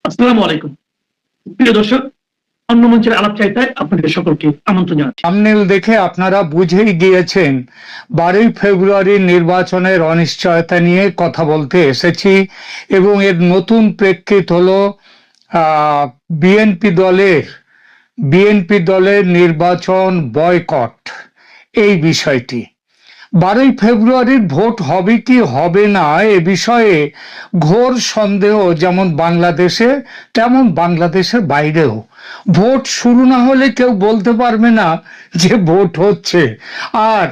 আসসালামু আলাইকুম। প্রিয় দর্শক, অন্য মঞ্চের আলাপচারিতায় আপনাদের সকলকে আমন্ত্রণ জানাচ্ছি। থাম্বনেল দেখে আপনারা বুঝেই গিয়েছেন 12ই ফেব্রুয়ারি নির্বাচনের অনিশ্চয়তা নিয়ে কথা বলতে এসেছি এবং এর নতুন প্রেক্ষিত হলো আহ, বিএনপি দলের বিএনপি দলের নির্বাচন বয়কট এই বিষয়টি। 12ই ফেব্রুয়ারির ভোট হবে কি হবে না এ বিষয়ে ঘোর সন্দেহ যেমন বাংলাদেশে তেমন বাংলাদেশের বাইরেও। ভোট শুরু না হলে কেউ বলতে পারবে না যে ভোট হচ্ছে, আর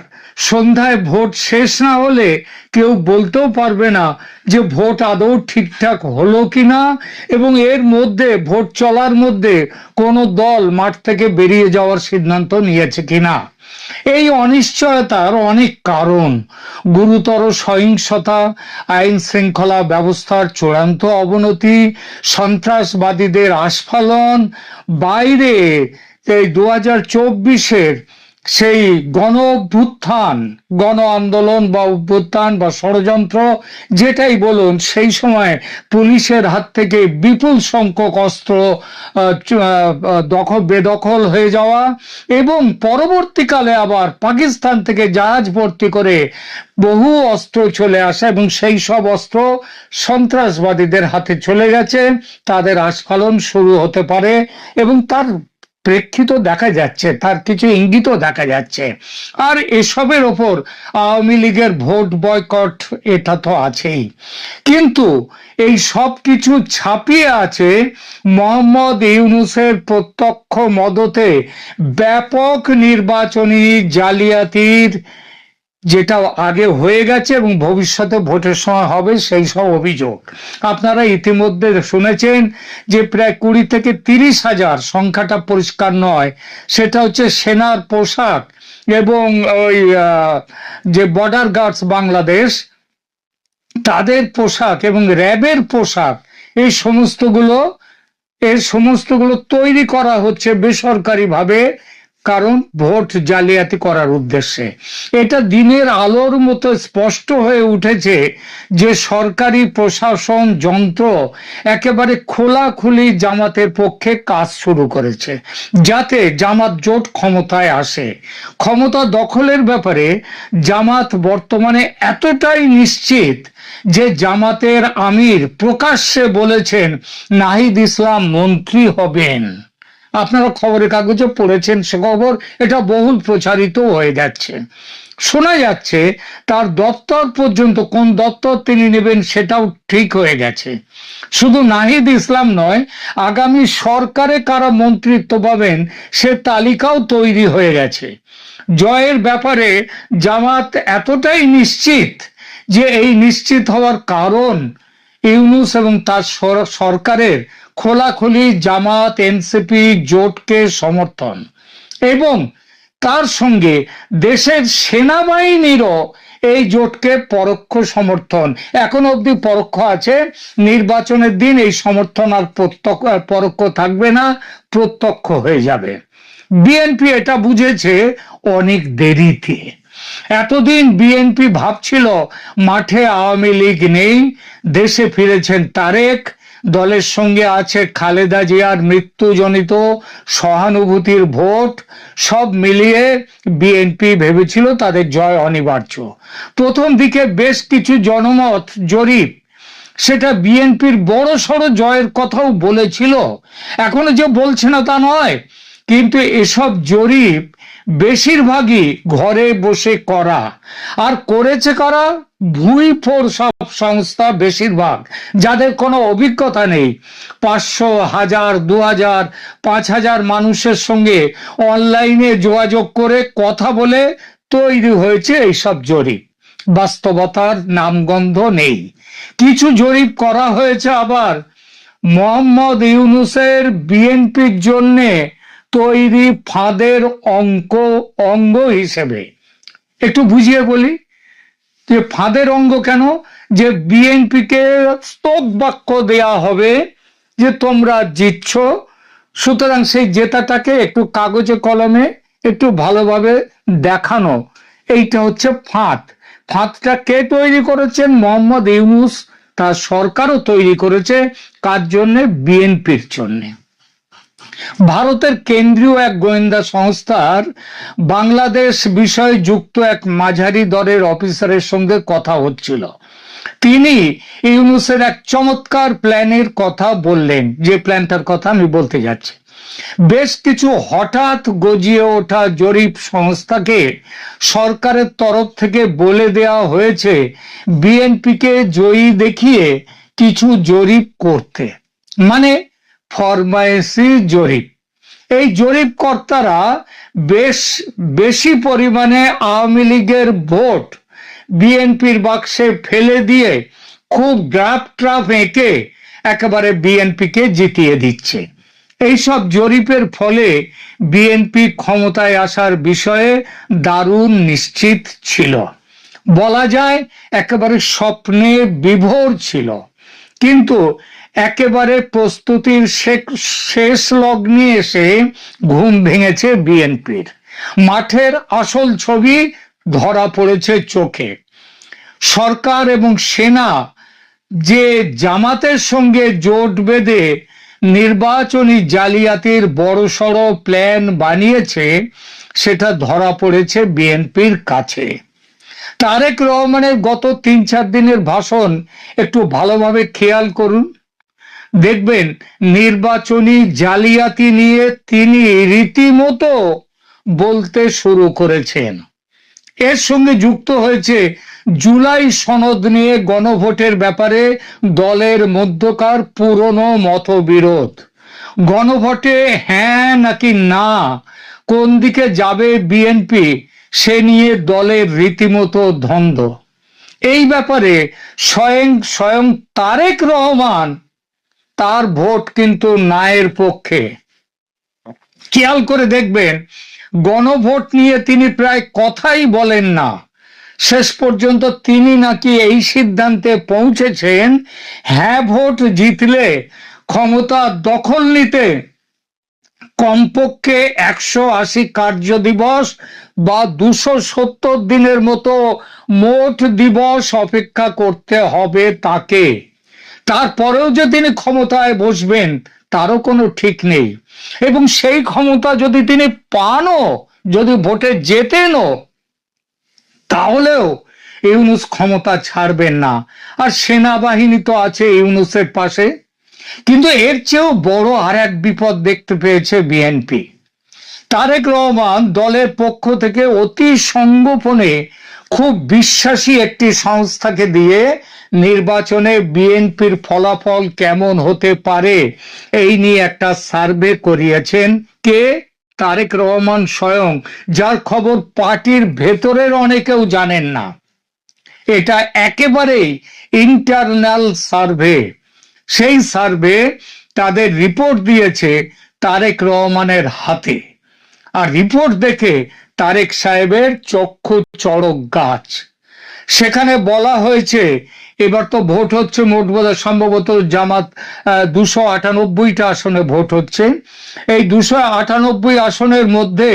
সন্ধ্যায় ভোট শেষ না হলে কেউ বলতেও পারবে না যে ভোট আদৌ ঠিকঠাক হলো কিনা, এবং এর মধ্যে ভোট চলার মধ্যে কোনো দল মাঠ থেকে বেরিয়ে যাওয়ার সিদ্ধান্ত নিয়েছে কিনা। এই অনিশ্চয়তার অনেক কারণ: গুরুতর সহিংসতা, আইন শৃঙ্খলা ব্যবস্থার চূড়ান্ত অবনতি, সন্ত্রাসবাদীদের আস্ফালন, বাইরে এই 2024-এর সেই গণ অভ্যুত্থান, গণ আন্দোলন বা অভ্যুত্থান বা ষড়যন্ত্র যেটাই বলুন, সেই সময় পুলিশের হাত থেকে বিপুল সংখ্যক অস্ত্র বেদখল হয়ে যাওয়া, এবং পরবর্তীকালে আবার পাকিস্তান থেকে জাহাজ ভর্তি করে বহু অস্ত্র চলে আসা এবং সেই সব অস্ত্র সন্ত্রাসবাদীদের হাতে চলে গেছে, তাদের আস্ফালন শুরু হতে পারে এবং তার প্রেক্ষিত দেখা যাচ্ছে, তার কিছু ইঙ্গিতও দেখা যাচ্ছে। আর এসবের ওপর আওয়ামী লীগের ভোট বয়কট এটা তো আছেই, কিন্তু এই সব কিছু ছাপিয়ে আছে মোহাম্মদ ইউনূসের প্রত্যক্ষ মদতে ব্যাপক নির্বাচনী জালিয়াতির, যেটা আগে হয়ে গেছে এবং ভবিষ্যতে ভোটের সময় হবে, সেই সব অভিযোগ। আপনারা ইতিমধ্যে শুনেছেন যে প্রায় 20 থেকে 30 হাজার, সংখ্যাটা পরিষ্কার নয়, সেটা হচ্ছে সেনার পোশাক এবং ওই যে বর্ডার গার্ডস বাংলাদেশ, তাদের পোশাক এবং র্যাবের পোশাক, এই সমস্তগুলো তৈরি করা হচ্ছে বেসরকারিভাবে, কারণ ভোট জালিয়াতি করার উদ্দেশ্যে। এটা দিনের আলোর মতো স্পষ্ট হয়ে উঠেছে যে সরকারি প্রশাসন যন্ত্র একেবারে খোলাখুলি জামাতের পক্ষে কাজ শুরু করেছে, যাতে জামাত জোট ক্ষমতায় আসে। ক্ষমতা দখলের ব্যাপারে জামাত বর্তমানে এতটাই নিশ্চিত যে জামাতের আমির প্রকাশ্যে বলেছেন নাহিদ ইসলাম মন্ত্রী হবেন। আপনারা খবরের কাগজে পড়েছেন সে খবর, এটা বহুল প্রচারিত হয়ে যাচ্ছে। শোনা যাচ্ছে তার দপ্তর পর্যন্ত, কোন দপ্তর তিনি নেবেন সেটাও ঠিক হয়ে গেছে। শুধু নাহিদ ইসলাম নয়, আগামী সরকারে কারা মন্ত্রিত্ব পাবেন সে তালিকাও তৈরি হয়ে গেছে। জয়ের ব্যাপারে জামাত এতটাই নিশ্চিত যে এই নিশ্চিত হওয়ার কারণ ইউনূস এবং তার সরকারের খোলাখুলি জামাত এনসিপি জোটকে সমর্থন, এবং তার সঙ্গে দেশের সেনাবাহিনীরও এই জোটকে পরোক্ষ সমর্থন। এখন অবধি পরোক্ষ আছে, নির্বাচনের দিন এই সমর্থন আর পরোক্ষ থাকবে না, প্রত্যক্ষ হয়ে যাবে। বিএনপি এটা বুঝেছে অনেক দেরিতে। এতদিন বিএনপি ভাবছিল মাঠে আওয়ামী লীগ নেই, দেশে ফিরেছেন তারেক, দলের সঙ্গে আছে খালেদা জিয়ার মৃত্যুজনিত সহানুভূতির ভোট, সব মিলিয়ে বিএনপি ভেবেছিল তাদের জয় অনিবার্য। প্রথম দিকে বেশ কিছু জনমত জরিপ সেটা বিএনপির বড় সড় জয়ের কথাও বলেছিল, এখনো যে বলছে না তা নয়, কিন্তু এসব জরিপ বেশিরভাগই ঘরে বসে করা, আর করেছে কারা? ভুই ফোর সব সংস্থা, বেশিরভাগ যাদের কোনো অভিজ্ঞতা নেই। 500, 1000, 2000, 5000 মানুষের সঙ্গে অনলাইনে যোগাযোগ করে কথা বলে তৈরি হয়েছে এইসব জরিপ, বাস্তবতার নামগন্ধ নেই। কিছু জরিপ করা হয়েছে আবার মোহাম্মদ ইউনূসের বিএনপির জন্যে তৈরি ফাঁদের অঙ্গ হিসেবে। একটু বুঝিয়ে বলি যে ফাঁদের অঙ্গ কেন, যে বিএনপিকে স্তব বাক্য দেয়া হবে যে তোমরা জিতছ, সুতরাং সেই জেতাটাকে একটু কাগজে কলমে একটু ভালোভাবে দেখানো, এইটা হচ্ছে ফাঁদ। ফাঁদটা কে তৈরি করেছেন? মোহাম্মদ ইউনূস তা সরকারও তৈরি করেছে। কার জন্য? বিএনপির জন্য। ভারতের কেন্দ্রীয় এক গোয়েন্দা সংস্থার বাংলাদেশ বিষয়ে যুক্ত এক মাঝারি দরের অফিসারের সঙ্গে কথা হচ্ছিল। তিনি ইউনূসের এক চমৎকার প্ল্যানের কথা বললেন, যে প্ল্যানটার কথা আমি বলতে যাচ্ছি। বেশ কিছু হঠাৎ গজিয়ে ওঠা জরিপ সংস্থাকে সরকারের তরফ থেকে বলে দেওয়া হয়েছে বিএনপিকে জয়ী দেখিয়ে কিছু জরিপ করতে, মানে ফরমায়েশি জরিপ। এই জরিপ কর্তারা বেশি পরিমাণে আওয়ামী লীগের ভোট বিএনপির বাক্সে ফেলে দিয়ে খুব ট্রাপ এঁকে একেবারে বিএনপিকে জিতিয়ে দিচ্ছে। এইসব জরিপের ফলে বিএনপি ক্ষমতায় আসার বিষয়ে দারুণ নিশ্চিত ছিল, বলা যায় একেবারে স্বপ্নে বিভোর ছিল। কিন্তু একেবারে প্রস্তুতির শেষ লগ্নে এসে ঘুম ভেঙেছে বিএনপির। মাঠের আসল ছবি ধরা পড়েছে চোখে। সরকার এবং সেনা যে জামাতের সঙ্গে জোট বেঁধে নির্বাচনী জালিয়াতির বড়সড় প্ল্যান বানিয়েছে, সেটা ধরা পড়েছে বিএনপির কাছে। তারেক রহমানের গত ৩-৪ দিনের ভাষণ একটু ভালোভাবে খেয়াল করুন, দেখবেন নির্বাচনী জালিয়াতি নিয়ে তিনি রীতিমতো বলতে শুরু করেছেন। এর সঙ্গে যুক্ত হয়েছে জুলাই সনদ নিয়ে গণভোটের ব্যাপারে দলের মধ্যকার পুরনো মতবিরোধ। গণভোটে হ্যাঁ নাকি না, কোন দিকে যাবে বিএনপি, সে নিয়ে দলের রীতিমতো দ্বন্দ্ব। এই ব্যাপারে স্বয়ং তারেক রহমান, তার ভোট কিন্তু নায়ের পক্ষে। খেয়াল করে দেখবেন গণভোট নিয়ে তিনি প্রায় কথাই বলেন না। শেষ পর্যন্ত তিনি নাকি এই সিদ্ধান্তে পৌঁছেছেন, হ্যাঁ ভোট জিতলে ক্ষমতা দখল নিতে কমপক্ষে 180 কার্য দিবস বা 270 দিনের মতো মোট দিবস অপেক্ষা করতে হবে তাকে। তারপরেও যে তিনি ক্ষমতায় বসবেন তারও কোনো ঠিক নেই। এবং সেই ক্ষমতা যদি তিনি পানও, যদি ভোটে জেতেনও, তাহলেও ইউনূস ক্ষমতা ছাড়বেন না। আর সেনাবাহিনী তো আছে ইউনূসের পাশে। কিন্তু এর চেয়েও বড় আর এক বিপদ দেখতে পেয়েছে বিএনপি। তারেক রহমান দলের পক্ষ থেকে অতি সংগোপনে খুব বিশ্বাসী একটি সংস্থাকে দিয়ে নির্বাচনে বিএনপির ফলাফল কেমন হতে পারে এই নিয়ে একটা সার্ভে করিয়েছেন। কে? তারেক রহমান স্বয়ং, যার খবর পার্টির ভেতরের অনেকেও জানেন না। এটা একেবারেই ইন্টারনাল সার্ভে। সেই সার্ভে তাদের রিপোর্ট দিয়েছে তারেক রহমানের হাতে। আর রিপোর্ট দেখে তারেক সাহেবের চক্ষু চড়ক গাছ। সেখানে বলা হয়েছে এবার তো ভোট হচ্ছে মোট বোধহয় সম্ভবত জামাত 298টা আসনে ভোট হচ্ছে। এই 298 আসনের মধ্যে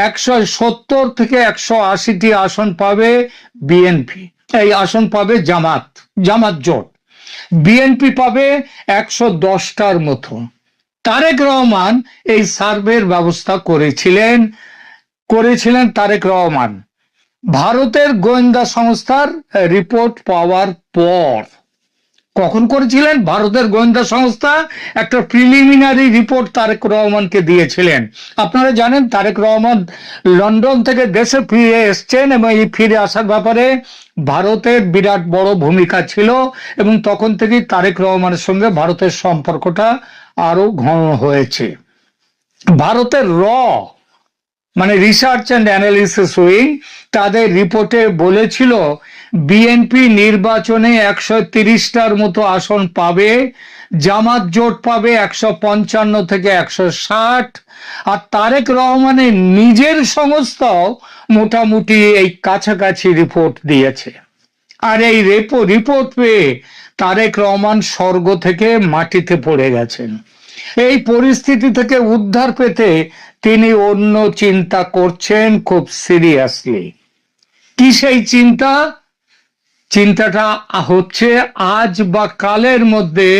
170 থেকে 180টি আসন পাবে বিএনপি, এই আসন পাবে জামাত জোট। বিএনপি পাবে 110টার মতো। তারেক রহমান এই সার্ভের ব্যবস্থা করেছিলেন তারেক রহমান ভারতের গোয়েন্দা সংস্থার রিপোর্ট পাওয়ার পর। কখন করেছিলেন? ভারতের গোয়েন্দা সংস্থা একটা প্রিলিমিনারি রিপোর্ট তারেক রহমানকে দিয়েছিলেন। আপনারা জানেন তারেক রহমান লন্ডন থেকে দেশে ফিরে এসছেন এবং এই ফিরে আসার ব্যাপারে ভারতের বিরাট বড় ভূমিকা ছিল এবং তখন থেকেই তারেক রহমানের সঙ্গে ভারতের সম্পর্কটা আরো ঘন হয়েছে। ভারতের মানে রিসার্চ অ্যান্ড অ্যানালিসিস উইং তাদের রিপোর্টে বলেছিল বিএনপি নির্বাচনে 130টার মতো আসন পাবে, জামাত জোট পাবে 155 থেকে 160, আর তারেক রহমানের নিজের সংস্থাও মোটামুটি এই কাছাকাছি রিপোর্ট দিয়েছে। আর এই রিপোর্ট পেয়ে তারেক রহমান স্বর্গ থেকে মাটিতে পড়ে গেছেন। এই পরিস্থিতি থেকে উদ্ধার পেতে তিনি অন্য চিন্তা করছেন খুব সিরিয়াসলি। কি সেই চিন্তা? চিন্তাটা হচ্ছে আজ বা কালের মধ্যে,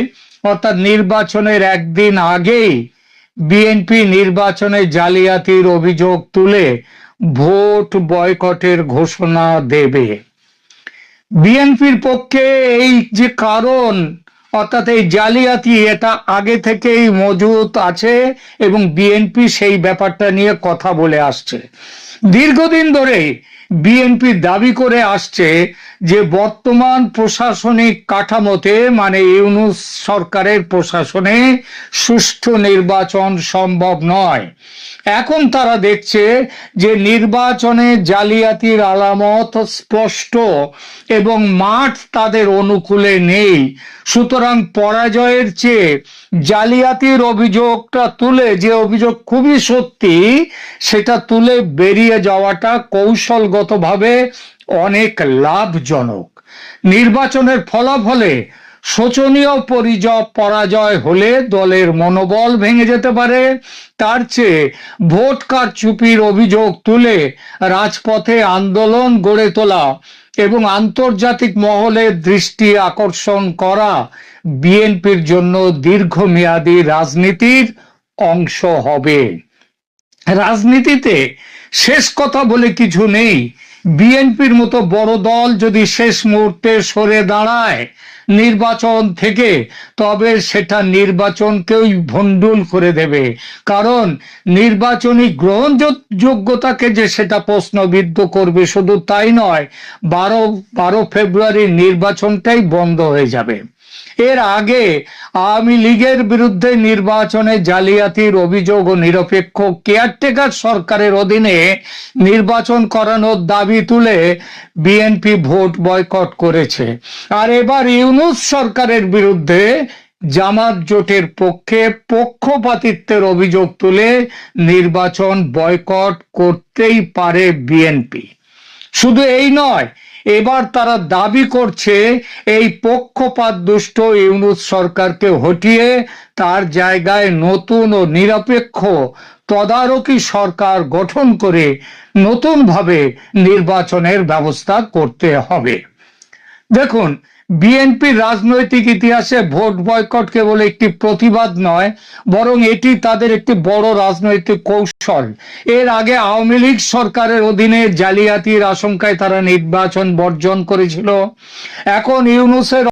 অর্থাৎ নির্বাচনের একদিন আগেই বিএনপি নির্বাচনে জালিয়াতির অভিযোগ তুলে ভোট বয়কটের ঘোষণা দেবে। বিএনপির পক্ষে এই যে কারণ, অর্থাৎ এই জালিয়াতি, এটা আগে থেকেই মজুত আছে এবং বিএনপি সেই ব্যাপারটা নিয়ে কথা বলে আসছে। দীর্ঘদিন ধরে বিএনপি দাবি করে আসছে যে বর্তমান প্রশাসনিক কাঠামোতে, মানে ইউনূস সরকারের প্রশাসনে সুষ্ঠু নির্বাচন সম্ভব নয়। এখন তারা দেখছে যে নির্বাচনে জালিয়াতির আলামত স্পষ্ট এবং মাঠ তাদের অনুকূলে নেই। সুতরাং পরাজয়ের চেয়ে জালিয়াতির অভিযোগটা তুলে, যে অভিযোগ খুবই সত্যি, সেটা তুলে বেরিয়ে যাওয়াটা কৌশলগতভাবে অনেক লাভজনক। নির্বাচনের ফলাফলে শোচনীয় পরাজয় হলে দলের মনোবল ভেঙে যেতে পারে। তার চেয়ে ভোট কারচুপির অভিযোগ তুলে রাজপথে আন্দোলন গড়ে তোলা এবং আন্তর্জাতিক মহলের দৃষ্টি আকর্ষণ করা বিএনপির জন্য দীর্ঘমেয়াদী রাজনীতির অংশ হবে। রাজনীতিতে শেষ কথা বলে কিছু নেই। বিএনপির মতো বড় দল যদি শেষ মুহূর্তে সরে দাঁড়ায় নির্বাচন থেকে, তবে সেটা নির্বাচনকেই ভণ্ডুল করে দেবে। কারণ নির্বাচনী গ্রহণযোগ্যতাকে যে সেটা প্রশ্নবিদ্ধ করবে, শুধু তাই নয়, 12 ফেব্রুয়ারির নির্বাচনটাই বন্ধ হয়ে যাবে। এর আগে আওয়ামী লীগের বিরুদ্ধে নির্বাচনে জালিয়াতির অভিযোগ ও নিরপেক্ষ কেয়ারটেকার সরকারের অধীনে নির্বাচন করানোর দাবি তুলে বিএনপি ভোট বয়কট করেছে। আর এবার ইউনূস সরকারের বিরুদ্ধে জামাত জোটের পক্ষে পক্ষপাতিত্বের অভিযোগ তুলে নির্বাচন বয়কট করতেই পারে বিএনপি। শুধু এই নয়, এবার তারা দাবি করছে এই পক্ষপাত দুষ্ট ইউনূস সরকারকে হটিয়ে তার জায়গায় নতুন ও নিরপেক্ষ তদারকি সরকার গঠন করে নতুনভাবে নির্বাচনের ব্যবস্থা করতে হবে। দেখুন, বিএনপির রাজনৈতিক ইতিহাসে ভোট বয়কট কেবল একটি প্রতিবাদ নয়, বরং এটি তাদের একটি বড় রাজনৈতিক কৌশল। এর আগে আওয়ামী লীগ সরকারের অধীনে জালিয়াতির আশঙ্কায় তারা নির্বাচন বর্জন করেছিল। এখন ইউনূসের